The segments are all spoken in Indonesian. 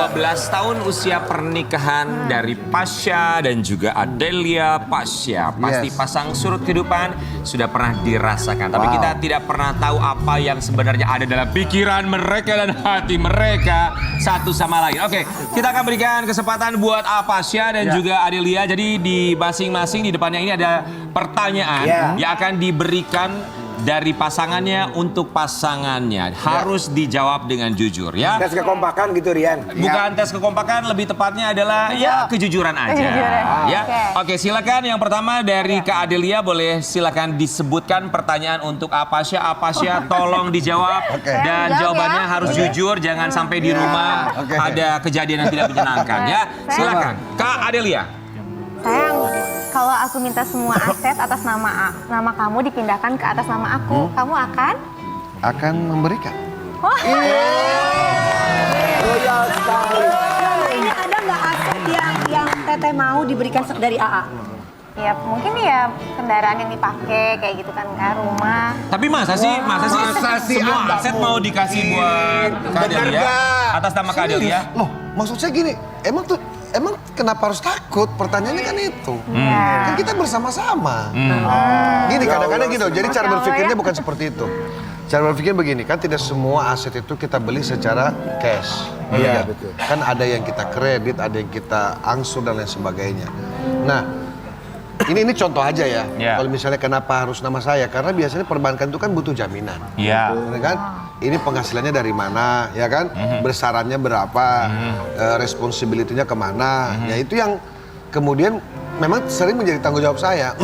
12 tahun usia pernikahan dari Pasha dan juga Adelia Pasha. Pasti pasang surut kehidupan sudah pernah dirasakan. Tapi kita tidak pernah tahu apa yang sebenarnya ada dalam pikiran mereka dan hati mereka satu sama lain. Oke, kita akan berikan kesempatan buat Pasha dan juga Adelia. Jadi di masing-masing di depannya ini ada pertanyaan yang akan diberikan dari pasangannya untuk pasangannya. Harus dijawab dengan jujur ya. Tes kekompakan gitu Rian. Bukan tes kekompakan, lebih tepatnya adalah ya kejujuran aja. Ya. Oke, silakan yang pertama dari Kak Adelia, boleh silakan disebutkan pertanyaan untuk Apasya. Apasya tolong dijawab dan jawabannya harus jujur, jangan sampai di rumah ada kejadian yang tidak menyenangkan ya. Silakan Kak Adelia. Sayang, kalau aku minta semua aset atas nama kamu dipindahkan ke atas nama aku, kamu akan? Akan memberikan. Royal sekali. Ini ada nggak aset yang Teteh mau diberikan dari AA? Ya mungkin ya kendaraan yang dipakai kayak gitu kan, rumah. Tapi masa sih semua aset mau dikasih buat Kak Adelia atas nama Kak Adelia? Loh, maksud saya gini, emang kenapa harus takut? Pertanyaannya kan itu. Kan kita bersama-sama. Gini kadang-kadang gitu, jadi cara berpikirnya bukan seperti itu. Cara berpikir begini, kan tidak semua aset itu kita beli secara cash. Iya, betul. Kan ada yang kita kredit, ada yang kita angsur dan lain sebagainya. Nah, ini contoh aja ya. Kalau misalnya kenapa harus nama saya? Karena biasanya perbankan itu kan butuh jaminan. Iya. Kan? Ini penghasilannya dari mana, ya kan? Besarannya berapa, responsibility-nya kemana. Ya itu yang kemudian memang sering menjadi tanggung jawab saya.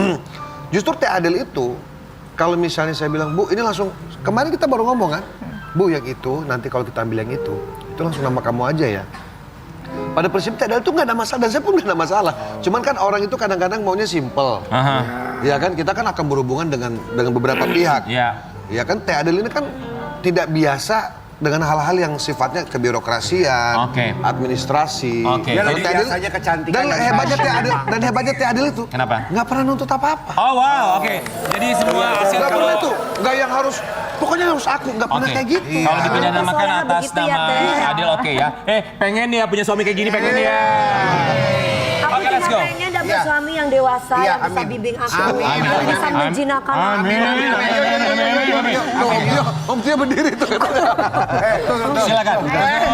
Justru Teh Adel itu, kalau misalnya saya bilang, Bu ini langsung, kemarin kita baru ngomong kan? Bu yang itu, nanti kalau kita ambil yang itu langsung nama kamu aja ya. Pada prinsip Teh Adel itu nggak ada masalah, dan saya pun nggak ada masalah. Cuman kan orang itu kadang-kadang maunya simple. Ya kan, kita kan akan berhubungan dengan beberapa pihak. Ya kan, Teh Adel ini kan tidak biasa dengan hal-hal yang sifatnya kebirokrasian, administrasi. Jadi biasanya kecantikan Dan hebatnya Teh Adel itu Kenapa? nggak pernah nuntut apa-apa. Oh wow, oke. Jadi semua hasil Nggak kalau pernah itu, nggak yang harus, pokoknya harus aku, nggak pernah kayak gitu. Kalau dipidanakan atas begitu ya, nama Teh. Adel oke ya. Pengen ya punya suami kayak gini, pengen ya. Aku Oke, let's cuma go. pengen dapet suami yang dewasa, yang bisa bimbing aku, yang bisa menjinakkan aku. Om Tia berdiri tuh. Silakan.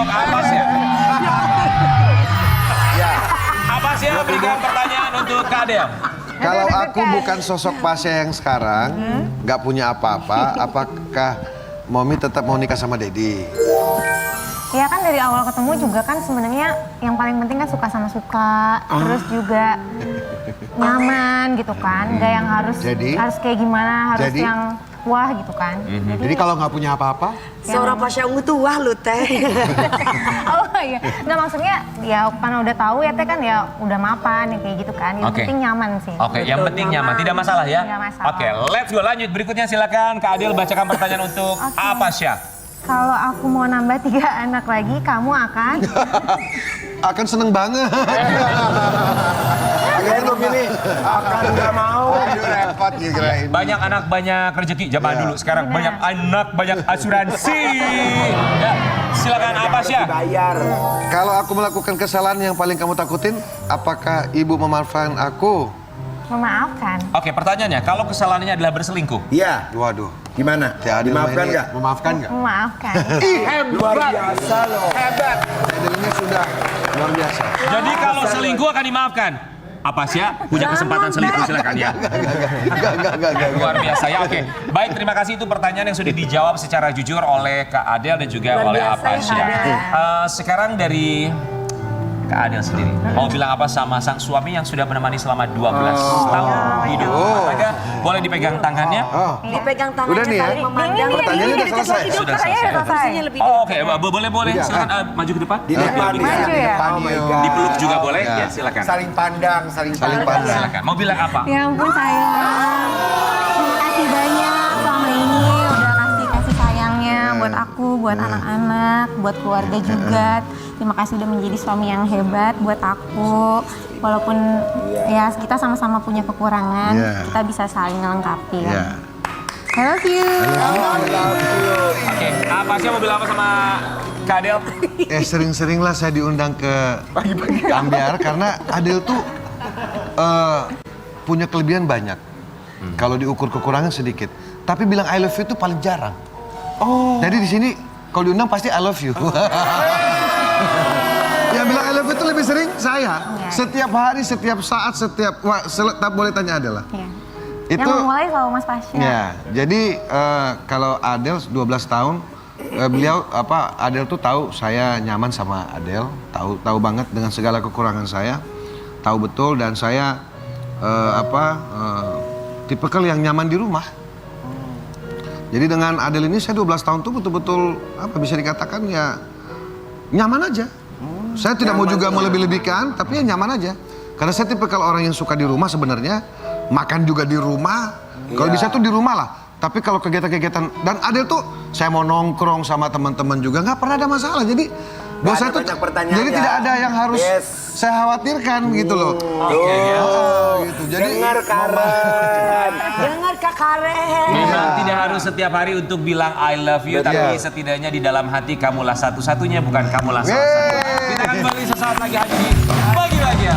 Apa sih? Apa sih? Berikan pertanyaan untuk Kak Adel. Kalau aku bukan sosok Pasha yang sekarang, nggak punya apa-apa, apakah Momi tetap mau nikah sama Dedi? Ya kan dari awal ketemu juga kan sebenarnya yang paling penting kan suka sama suka, terus juga nyaman gitu kan, nggak yang harus kayak gimana, harus yang wah gitu kan. Jadi kalau nggak punya apa-apa? Seorang Pasha Ungu tuh wah lu Teh. Oh iya, nggak maksudnya ya karena udah tahu ya Teh kan ya udah mapan ya kayak gitu kan. Yang penting nyaman sih. Oke, yang penting nyaman, tidak masalah ya. Nggak masalah. Oke, let's go lanjut. Berikutnya silakan Kak Adel bacakan pertanyaan untuk Apasya. Kalau aku mau nambah 3 anak lagi, kamu akan? Akan seneng banget. Akan begini, akan nggak mau. Repot kirain. Banyak anak banyak rezeki. Zaman dulu, sekarang banyak anak banyak asuransi. Ya, silakan Apasya. Bayar. Kalau aku melakukan kesalahan yang paling kamu takutin, apakah ibu memaafkan aku? Memaafkan. Oke, pertanyaannya, kalau kesalahannya adalah berselingkuh. Iya. Waduh. Gimana? Dimaafkan nggak? Memaafkan nggak? Memaafkan. Luar biasa loh. Hebat. Ini sudah luar biasa. Jadi kalau selingkuh akan dimaafkan. Apasya punya kesempatan selingkuh, silakan ya. Enggak. Luar biasa ya. Oke, baik, terima kasih, itu pertanyaan yang sudah dijawab secara jujur oleh Kak Adel dan juga oleh Apasya. Sekarang dari Kak Adel sendiri, mau bilang apa sama sang suami yang sudah menemani selama 12 tahun hidup? Boleh dipegang tangannya? Dipegang tangannya Udah nih ya? saling memandang. Pertanyaannya udah selesai. Sudah selesai. Posisinya lebih Oke, boleh. Silakan maju ke depan. Di depan. Maju ya? Oh my God. Dipeluk juga boleh? Ya, silakan. Saling pandang. Silakan. Mau bilang apa? Ya ampun sayang, terima kasih banyak selama ini udah kasih sayangnya buat aku, buat anak-anak, buat keluarga juga. Terima kasih udah menjadi suami yang hebat buat aku. Walaupun ya kita sama-sama punya kekurangan, kita bisa saling melengkapi kan. I love you. Oke, apa sih mau bilang apa sama Kak Adel? Sering-seringlah saya diundang ke Ambiar karena Adel tuh punya kelebihan banyak. Kalau diukur kekurangan sedikit. Tapi bilang I love you itu paling jarang. Jadi di sini kalau diundang pasti I love you. Yang bilang I love you itu lebih sering saya. Setiap hari, setiap saat, boleh tanya Adel lah. Iya. Itu Yang memulai selalu Mas Pasya. ya, jadi kalau Adel 12 tahun, Adel tuh tahu saya nyaman sama Adel, tahu banget dengan segala kekurangan saya, tahu betul dan saya tipikal yang nyaman di rumah. Jadi dengan Adel ini saya 12 tahun tuh betul-betul bisa dikatakan ya nyaman aja. Saya tidak mau juga melebih-lebihkan, tapi ya nyaman aja. Karena saya tipikal orang yang suka di rumah sebenarnya. Makan juga di rumah, kalau bisa tuh di rumah lah. Tapi kalau kegiatan-kegiatan, dan Adel tuh saya mau nongkrong sama teman-teman juga nggak pernah ada masalah. Jadi buat saya tuh, jadi tidak ada yang harus saya khawatirkan gitu loh. Gitu. Jadi dengar Karen. Dengar Kak Karen. Memang tidak harus setiap hari untuk bilang I love you, tapi setidaknya di dalam hati kamulah satu-satunya, bukan kamulah salah satu. Kita akan kembali sesaat lagi hanya di Bagi Bahagia.